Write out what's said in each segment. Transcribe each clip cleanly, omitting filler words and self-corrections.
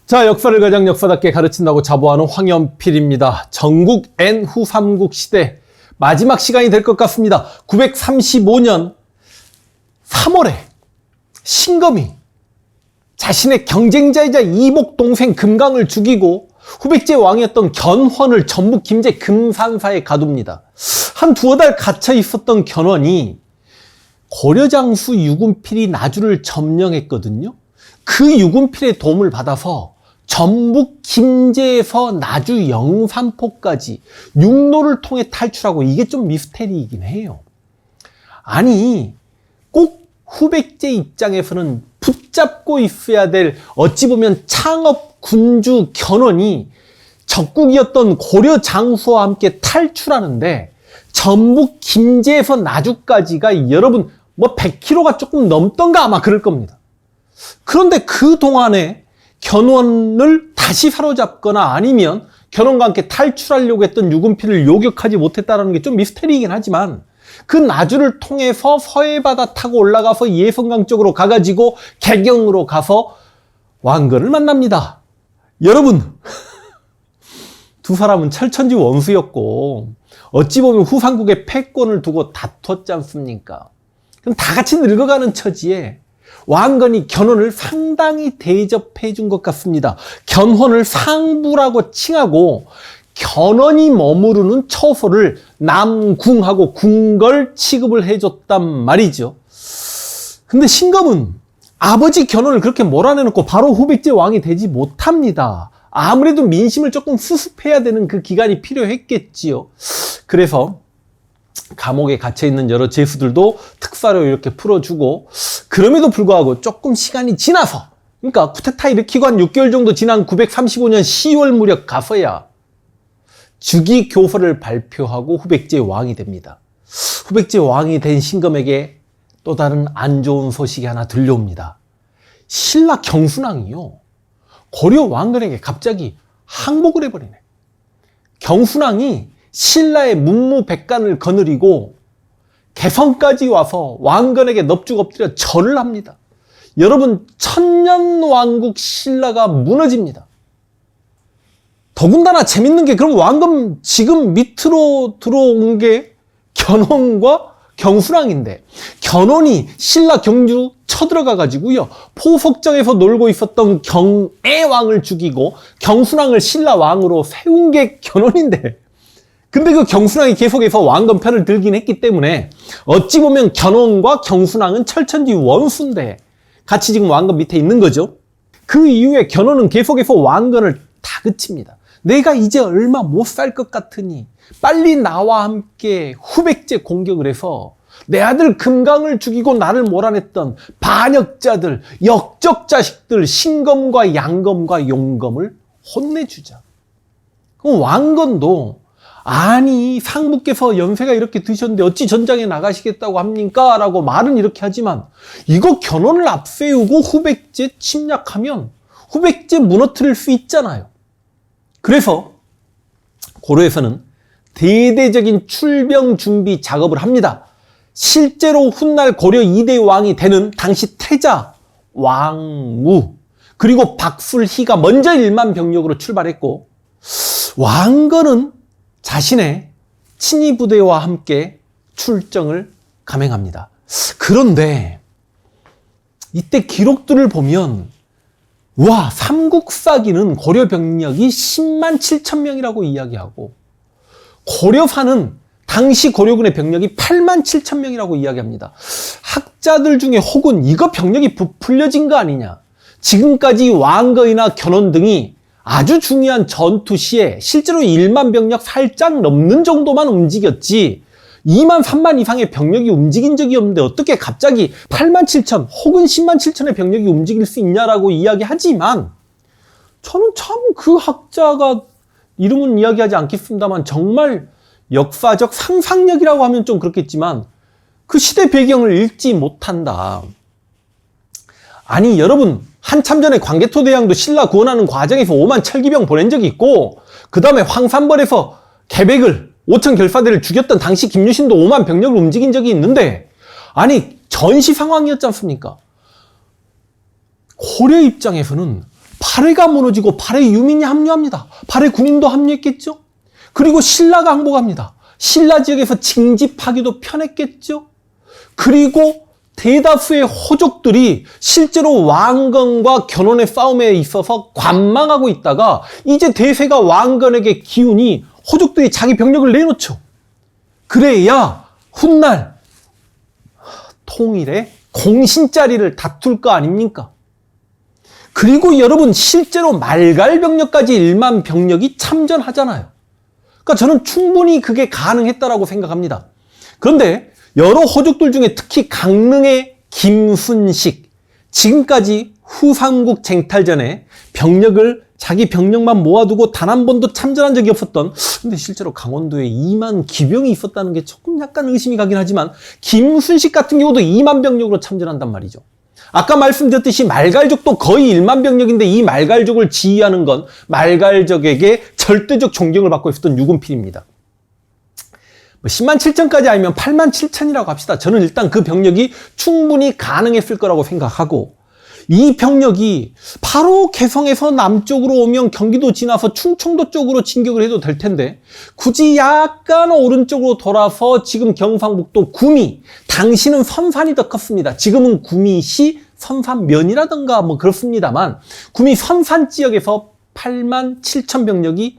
자, 역사를 가장 역사답게 가르친다고 자부하는 황연필입니다. 전국 N 후 삼국 시대 마지막 시간이 될 것 같습니다. 935년 3월에 신검이 자신의 경쟁자이자 이복 동생 금강을 죽이고 후백제 왕이었던 견훤을 전북 김제 금산사에 가둡니다. 한 두어 달 갇혀 있었던 견훤이 고려장수 유군필이 나주를 점령했거든요. 그 유군필의 도움을 받아서 전북 김제에서 나주 영산포까지 육로를 통해 탈출하고, 이게 좀 미스테리이긴 해요. 아니, 꼭 후백제 입장에서는 붙잡고 있어야 될, 어찌 보면 창업 군주 견훤이 적국이었던 고려 장수와 함께 탈출하는데, 전북 김제에서 나주까지가 여러분 100km가 조금 넘던가 아마 그럴 겁니다. 그런데 그 동안에 견훤을 다시 사로잡거나 아니면 견훤과 함께 탈출하려고 했던 유군필을 요격하지 못했다는 게 좀 미스테리이긴 하지만, 그 나주를 통해서 서해바다 타고 올라가서 예성강 쪽으로 가가지고 개경으로 가서 왕건을 만납니다. 여러분, 두 사람은 철천지 원수였고 어찌 보면 후삼국의 패권을 두고 다퉜지 않습니까? 그럼 다 같이 늙어가는 처지에 왕건이 견훤을 상당히 대접해 준 것 같습니다. 견훤을 상부라고 칭하고 견훤이 머무르는 처소를 남궁하고 궁궐 취급을 해줬단 말이죠. 근데 신검은 아버지 견훤을 그렇게 몰아내놓고 바로 후백제 왕이 되지 못합니다. 아무래도 민심을 조금 수습해야 되는 그 기간이 필요했겠지요. 그래서 감옥에 갇혀있는 여러 죄수들도 특사로 이렇게 풀어주고, 그럼에도 불구하고 조금 시간이 지나서, 그러니까 쿠데타 일으키고 한 6개월 정도 지난 935년 10월 무렵 가서야 즉위 교서를 발표하고 후백제 왕이 됩니다. 후백제 왕이 된 신검에게 또 다른 안 좋은 소식이 하나 들려옵니다. 신라 경순왕이요, 고려 왕건에게 갑자기 항복을 해버리네. 경순왕이 신라의 문무백관을 거느리고 개성까지 와서 왕건에게 넙죽 엎드려 절을 합니다. 여러분, 천년왕국 신라가 무너집니다. 더군다나 재밌는 게, 그럼 왕건 지금 밑으로 들어온 게 견훤과 경순왕인데, 견훤이 신라 경주 쳐들어가 가지고요, 포석정에서 놀고 있었던 경애왕을 죽이고 경순왕을 신라 왕으로 세운 게 견훤인데, 근데 그 경순왕이 계속해서 왕건 편을 들긴 했기 때문에 어찌 보면 견훤과 경순왕은 철천지 원수인데 같이 지금 왕건 밑에 있는 거죠. 그 이후에 견훤은 계속해서 왕건을 다그칩니다. 내가 이제 얼마 못 살 것 같으니 빨리 나와 함께 후백제 공격을 해서 내 아들 금강을 죽이고 나를 몰아냈던 반역자들, 역적 자식들 신검과 양검과 용검을 혼내주자. 그럼 왕건도, 아니 상부께서 연세가 이렇게 드셨는데 어찌 전장에 나가시겠다고 합니까? 라고 말은 이렇게 하지만, 이거 견훤을 앞세우고 후백제 침략하면 후백제 무너뜨릴 수 있잖아요. 그래서 고려에서는 대대적인 출병 준비 작업을 합니다. 실제로 훗날 고려 2대 왕이 되는 당시 태자, 왕우, 그리고 박술희가 먼저 1만 병력으로 출발했고, 왕건은 자신의 친위 부대와 함께 출정을 감행합니다. 그런데 이때 기록들을 보면, 와, 삼국사기는 고려 병력이 10만 7천 명이라고 이야기하고, 고려사는 당시 고려군의 병력이 8만 7천 명이라고 이야기합니다. 학자들 중에 혹은 이거 병력이 부풀려진 거 아니냐, 지금까지 왕건이나 견훤 등이 아주 중요한 전투 시에 실제로 1만 병력 살짝 넘는 정도만 움직였지 2만 3만 이상의 병력이 움직인 적이 없는데 어떻게 갑자기 8만 7천 혹은 10만 7천의 병력이 움직일 수 있냐라고 이야기하지만, 저는 참 그 학자가 이름은 이야기하지 않겠습니다만 정말 역사적 상상력이라고 하면 좀 그렇겠지만 그 시대 배경을 읽지 못한다. 아니 여러분, 한참 전에 광개토대왕도 신라 구원하는 과정에서 5만 철기병 보낸 적이 있고, 그 다음에 황산벌에서 개백을 5천 결사대를 죽였던 당시 김유신도 5만 병력을 움직인 적이 있는데, 아니 전시 상황이었지 않습니까? 고려 입장에서는 발해가 무너지고 발해 유민이 합류합니다. 발해 군인도 합류했겠죠. 그리고 신라가 항복합니다. 신라 지역에서 징집하기도 편했겠죠. 그리고 대다수의 호족들이 실제로 왕건과 견훤의 싸움에 있어서 관망하고 있다가 이제 대세가 왕건에게 기우니 호족들이 자기 병력을 내놓죠. 그래야 훗날 통일의 공신자리를 다툴 거 아닙니까? 그리고 여러분 실제로 말갈 병력까지 1만 병력이 참전하잖아요. 그러니까 저는 충분히 그게 가능했다라고 생각합니다. 그런데 여러 호족들 중에 특히 강릉의 김순식, 지금까지 후삼국 쟁탈 전에 자기 병력만 모아두고 단 한 번도 참전한 적이 없었던, 근데 실제로 강원도에 2만 기병이 있었다는 게 조금 약간 의심이 가긴 하지만 김순식 같은 경우도 2만 병력으로 참전한단 말이죠. 아까 말씀드렸듯이 말갈족도 거의 1만 병력인데 이 말갈족을 지휘하는 건 말갈족에게 절대적 존경을 받고 있었던 유군필입니다. 10만 7천까지 아니면 8만 7천이라고 합시다. 저는 일단 그 병력이 충분히 가능했을 거라고 생각하고, 이 병력이 바로 개성에서 남쪽으로 오면 경기도 지나서 충청도 쪽으로 진격을 해도 될 텐데 굳이 약간 오른쪽으로 돌아서 지금 경상북도 구미, 당시는 선산이 더 컸습니다. 지금은 구미시 선산면이라든가 뭐 그렇습니다만 구미 선산 지역에서 8만 7천 병력이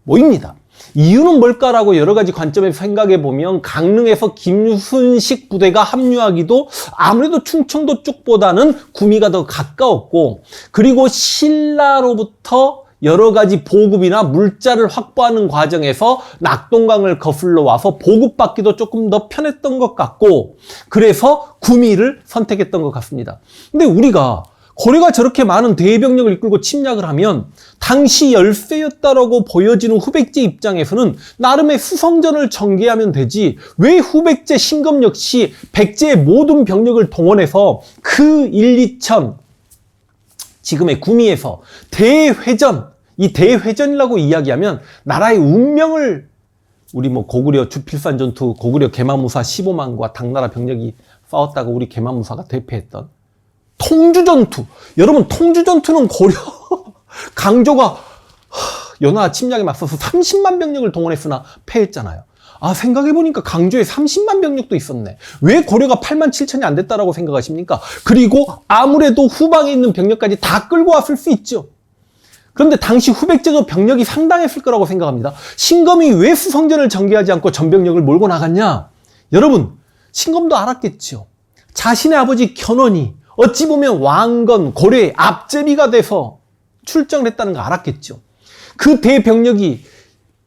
모입니다. 이유는 뭘까라고 여러 가지 관점에서 생각해 보면 강릉에서 김순식 부대가 합류하기도 아무래도 충청도 쪽보다는 구미가 더 가까웠고, 그리고 신라로부터 여러 가지 보급이나 물자를 확보하는 과정에서 낙동강을 거슬러 와서 보급받기도 조금 더 편했던 것 같고, 그래서 구미를 선택했던 것 같습니다. 근데 우리가 고려가 저렇게 많은 대병력을 이끌고 침략을 하면 당시 열세였다라고 보여지는 후백제 입장에서는 나름의 수성전을 전개하면 되지, 왜 후백제 신검 역시 백제의 모든 병력을 동원해서 그 1, 2천 지금의 구미에서 대회전, 이 대회전이라고 이야기하면 나라의 운명을, 우리 뭐 고구려 주필산 전투, 고구려 계마무사 15만과 당나라 병력이 싸웠다가 우리 계마무사가 대패했던 통주전투. 여러분, 통주전투는 고려 강조가 연하 침략에 맞서서 30만 병력을 동원했으나 패했잖아요. 아, 생각해보니까 강조에 30만 병력도 있었네. 왜 고려가 8만 7천이 안 됐다라고 생각하십니까? 그리고 아무래도 후방에 있는 병력까지 다 끌고 왔을 수 있죠. 그런데 당시 후백제도 병력이 상당했을 거라고 생각합니다. 신검이 왜 수성전을 전개하지 않고 전병력을 몰고 나갔냐? 여러분, 신검도 알았겠죠. 자신의 아버지 견훤이 어찌 보면 왕건, 고려의 앞제비가 돼서 출정을 했다는 거 알았겠죠. 그 대병력이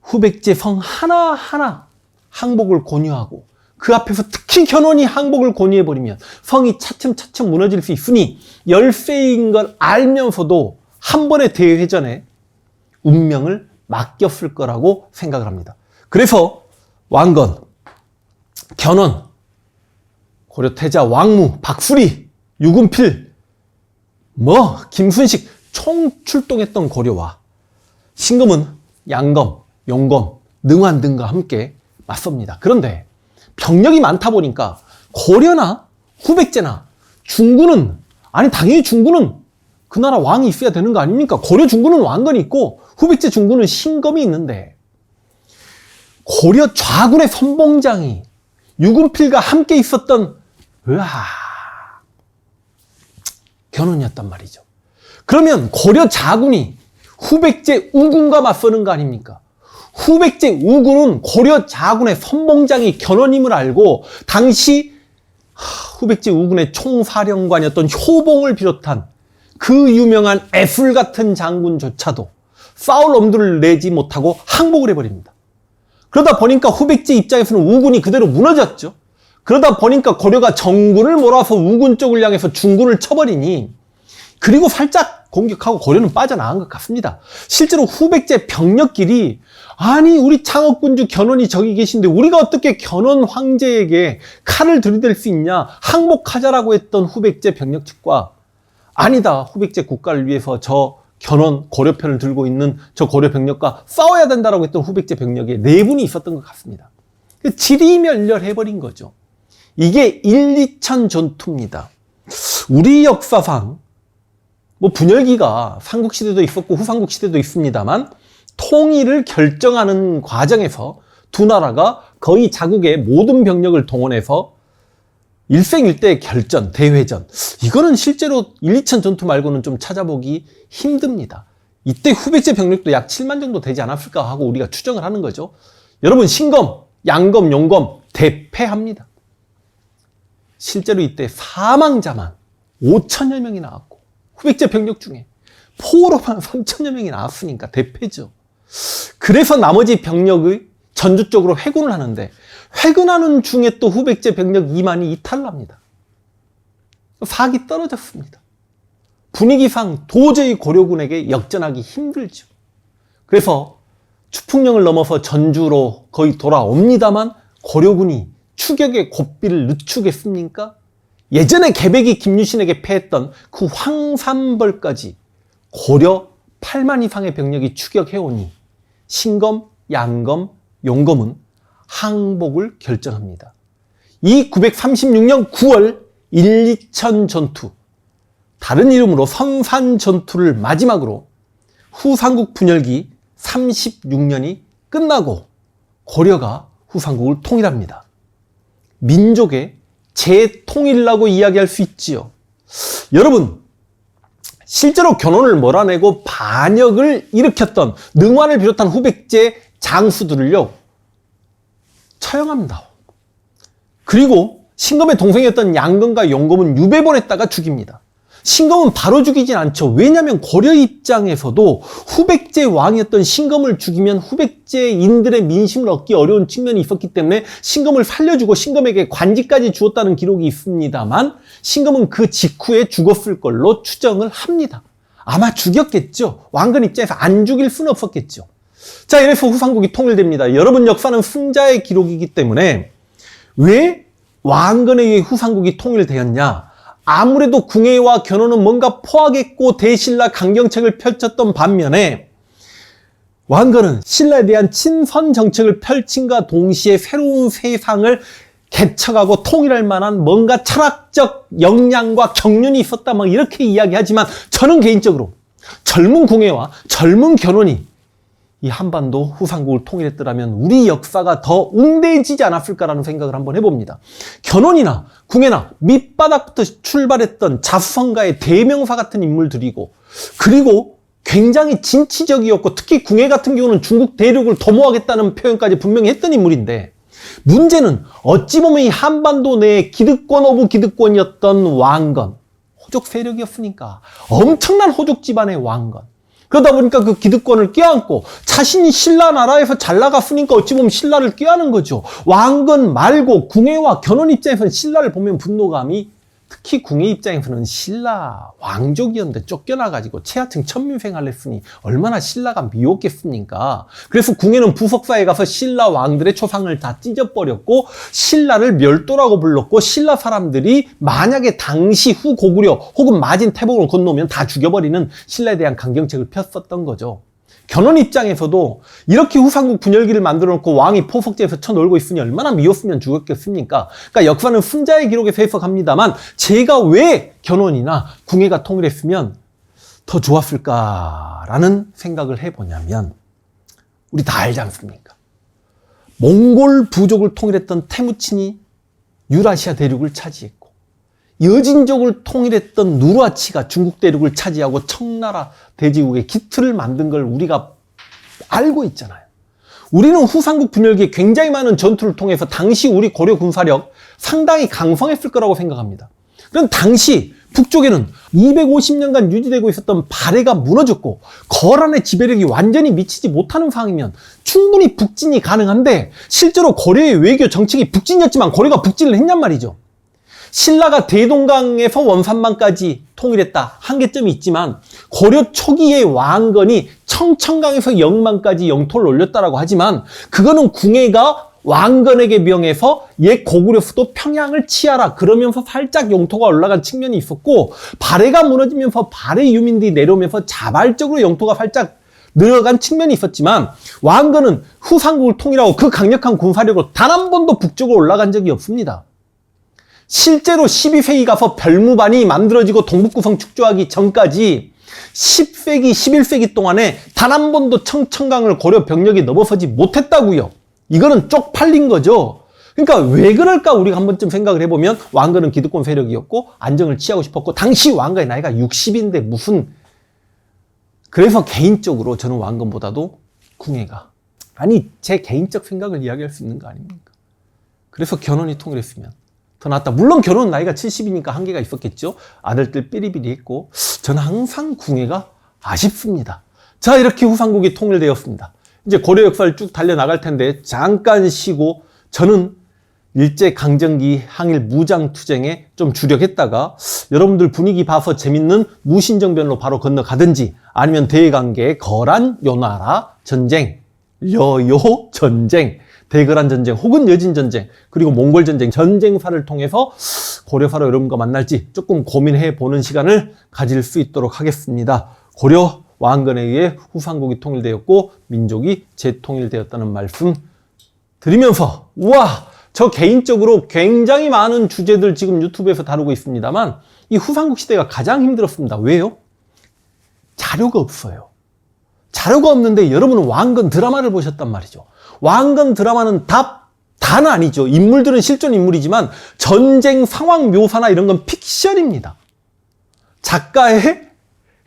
후백제 성 하나하나 항복을 권유하고, 그 앞에서 특히 견훤이 항복을 권유해버리면 성이 차츰차츰 무너질 수 있으니 열세인 걸 알면서도 한 번의 대회전에 운명을 맡겼을 거라고 생각을 합니다. 그래서 왕건, 견훤, 고려 태자 왕무, 박수리, 유군필, 김순식 총 출동했던 고려와 신검은 양검, 용검, 능환 등과 함께 맞섭니다. 그런데 병력이 많다 보니까 고려나 후백제나 중구는, 아니 당연히 중구는 그 나라 왕이 있어야 되는 거 아닙니까? 고려 중구는 왕건이 있고 후백제 중구는 신검이 있는데, 고려 좌군의 선봉장이 유군필과 함께 있었던 견훤이었단 말이죠. 그러면 고려 자군이 후백제 우군과 맞서는 거 아닙니까? 후백제 우군은 고려 자군의 선봉장이 견훤임을 알고 당시 후백제 우군의 총사령관이었던 효봉을 비롯한 그 유명한 애술 같은 장군조차도 싸울 엄두를 내지 못하고 항복을 해버립니다. 그러다 보니까 후백제 입장에서는 우군이 그대로 무너졌죠. 그러다 보니까 고려가 정군을 몰아서 우군 쪽을 향해서 중군을 쳐버리니, 그리고 살짝 공격하고 고려는 빠져나간 것 같습니다. 실제로 후백제 병력끼리, 아니 우리 창업군주 견훤이 저기 계신데 우리가 어떻게 견훤 황제에게 칼을 들이댈 수 있냐, 항복하자라고 했던 후백제 병력 측과, 아니다, 후백제 국가를 위해서 저 견훤 고려편을 들고 있는 저 고려 병력과 싸워야 된다라고 했던 후백제 병력의 내분이 있었던 것 같습니다. 지리멸렬해버린 거죠. 이게 1, 2천 전투입니다. 우리 역사상 뭐 분열기가 삼국시대도 있었고 후삼국시대도 있습니다만 통일을 결정하는 과정에서 두 나라가 거의 자국의 모든 병력을 동원해서 일생일대 결전, 대회전, 이거는 실제로 1, 2천 전투 말고는 좀 찾아보기 힘듭니다. 이때 후백제 병력도 약 7만 정도 되지 않았을까 하고 우리가 추정을 하는 거죠. 여러분, 신검, 양검, 용검 대패합니다. 실제로 이때 사망자만 5천여 명이 나왔고 후백제 병력 중에 포로만 3천여 명이 나왔으니까 대패죠. 그래서 나머지 병력의 전주 쪽으로 회군을 하는데 회군하는 중에 또 후백제 병력 2만이 이탈납니다. 사기 떨어졌습니다. 분위기상 도저히 고려군에게 역전하기 힘들죠. 그래서 추풍령을 넘어서 전주로 거의 돌아옵니다만 고려군이 추격의 고비를 늦추겠습니까? 예전에 개백이 김유신에게 패했던 그 황산벌까지 고려 8만 이상의 병력이 추격해오니 신검, 양검, 용검은 항복을 결정합니다. 이 936년 9월 1, 2천 전투, 다른 이름으로 선산 전투를 마지막으로 후삼국 분열기 36년이 끝나고 고려가 후삼국을 통일합니다. 민족의 재통일이라고 이야기할 수 있지요. 여러분, 실제로 견훤을 몰아내고 반역을 일으켰던 능화를 비롯한 후백제 장수들을요 처형합니다. 그리고 신검의 동생이었던 양검과 용검은 유배 보냈다가 죽입니다. 신검은 바로 죽이진 않죠. 왜냐하면 고려 입장에서도 후백제 왕이었던 신검을 죽이면 후백제인들의 민심을 얻기 어려운 측면이 있었기 때문에 신검을 살려주고 신검에게 관직까지 주었다는 기록이 있습니다만 신검은 그 직후에 죽었을 걸로 추정을 합니다. 아마 죽였겠죠. 왕건 입장에서 안 죽일 수는 없었겠죠. 자, 이래서 후삼국이 통일됩니다. 여러분, 역사는 승자의 기록이기 때문에 왜 왕건에 의해 후삼국이 통일되었냐? 아무래도 궁예와 견훤은 뭔가 포하겠고 대신라 강경책을 펼쳤던 반면에 왕건은 신라에 대한 친선 정책을 펼친과 동시에 새로운 세상을 개척하고 통일할 만한 뭔가 철학적 역량과 경륜이 있었다, 막 이렇게 이야기하지만 저는 개인적으로 젊은 궁예와 젊은 견훤이 이 한반도 후삼국을 통일했더라면 우리 역사가 더 웅대해지지 않았을까라는 생각을 한번 해봅니다. 견훤이나 궁예나 밑바닥부터 출발했던 자수성가의 대명사 같은 인물들이고, 그리고 굉장히 진취적이었고, 특히 궁예 같은 경우는 중국 대륙을 도모하겠다는 표현까지 분명히 했던 인물인데, 문제는 어찌 보면 이 한반도 내의 기득권 오브 기득권이었던 왕건, 호족 세력이었으니까 엄청난 호족 집안의 왕건, 그러다 보니까 그 기득권을 껴안고 자신이 신라 나라에서 잘 나갔으니까 어찌 보면 신라를 껴안은 거죠. 왕건 말고 궁예와 견훤 입장에서는 신라를 보면 분노감이, 특히 궁예 입장에서는 신라 왕족이었는데 쫓겨나가지고 최하층 천민생활을 했으니 얼마나 신라가 미웠겠습니까? 그래서 궁예는 부석사에 가서 신라 왕들의 초상을 다 찢어버렸고 신라를 멸도라고 불렀고, 신라 사람들이 만약에 당시 후고구려 혹은 마진 태봉을 건너면 다 죽여버리는 신라에 대한 강경책을 폈었던 거죠. 견훤 입장에서도 이렇게 후삼국 분열기를 만들어 놓고 왕이 포석제에서 쳐놀고 있으니 얼마나 미웠으면 죽었겠습니까? 그러니까 역사는 승자의 기록에서 해석합니다만, 제가 왜 견훤이나 궁예가 통일했으면 더 좋았을까라는 생각을 해보냐면, 우리 다 알지 않습니까? 몽골 부족을 통일했던 태무친이 유라시아 대륙을 차지했고, 여진족을 통일했던 누르하치가 중국 대륙을 차지하고 청나라 대제국의 기틀을 만든 걸 우리가 알고 있잖아요. 우리는 후삼국 분열기에 굉장히 많은 전투를 통해서 당시 우리 고려 군사력 상당히 강성했을 거라고 생각합니다. 그럼 당시 북쪽에는 250년간 유지되고 있었던 발해가 무너졌고 거란의 지배력이 완전히 미치지 못하는 상황이면 충분히 북진이 가능한데, 실제로 고려의 외교 정책이 북진이었지만 고려가 북진을 했냔 말이죠. 신라가 대동강에서 원산만까지 통일했다, 한계점이 있지만 고려 초기의 왕건이 청천강에서 영만까지 영토를 올렸다라고 하지만, 그거는 궁예가 왕건에게 명해서 옛 고구려 수도 평양을 취하라 그러면서 살짝 영토가 올라간 측면이 있었고, 발해가 무너지면서 발해 유민들이 내려오면서 자발적으로 영토가 살짝 늘어간 측면이 있었지만, 왕건은 후삼국을 통일하고 그 강력한 군사력으로 단 한 번도 북쪽으로 올라간 적이 없습니다. 실제로 12세기 가서 별무반이 만들어지고 동북구성 축조하기 전까지 10세기, 11세기 동안에 단 한 번도 청천강을 고려 병력이 넘어서지 못했다고요. 이거는 쪽팔린 거죠. 그러니까 왜 그럴까 우리가 한 번쯤 생각을 해보면 왕건은 기득권 세력이었고 안정을 취하고 싶었고 당시 왕건의 나이가 60인데 무슨 그래서 개인적으로 저는 왕건보다도 궁예가 아니 제 개인적 생각을 이야기할 수 있는 거 아닙니까? 그래서 견훤이 통일했으면 더 낫다. 물론 결혼 나이가 70이니까 한계가 있었겠죠. 아들들 삐리삐리 했고 저는 항상 궁예가 아쉽습니다. 자 이렇게 후삼국이 통일되었습니다. 이제 고려 역사를 쭉 달려나갈 텐데 잠깐 쉬고 저는 일제강점기 항일 무장투쟁에 좀 주력했다가 여러분들 분위기 봐서 재밌는 무신정변으로 바로 건너가든지 아니면 대관계 거란 요나라 전쟁, 여요 전쟁, 대거란 전쟁 혹은 여진 전쟁 그리고 몽골 전쟁 전쟁사를 통해서 고려사로 여러분과 만날지 조금 고민해 보는 시간을 가질 수 있도록 하겠습니다. 고려 왕건에 의해 후삼국이 통일되었고 민족이 재통일되었다는 말씀 드리면서 우와 저 개인적으로 굉장히 많은 주제들 지금 유튜브에서 다루고 있습니다만 이 후삼국 시대가 가장 힘들었습니다. 왜요? 자료가 없어요. 자료가 없는데 여러분은 왕건 드라마를 보셨단 말이죠. 왕건 드라마는 다는 아니죠. 인물들은 실존 인물이지만 전쟁 상황 묘사나 이런 건 픽션입니다. 작가의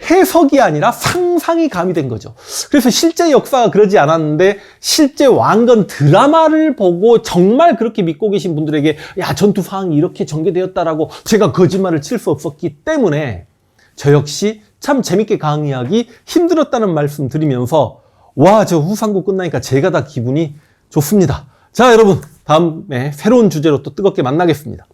해석이 아니라 상상이 가미된 거죠. 그래서 실제 역사가 그러지 않았는데 실제 왕건 드라마를 보고 정말 그렇게 믿고 계신 분들에게 야 전투 상황이 이렇게 전개되었다라고 제가 거짓말을 칠 수 없었기 때문에 저 역시 참 재밌게 강의하기 힘들었다는 말씀 드리면서 와 저 후삼국 끝나니까 제가 다 기분이 좋습니다. 자 여러분 다음에 새로운 주제로 또 뜨겁게 만나겠습니다.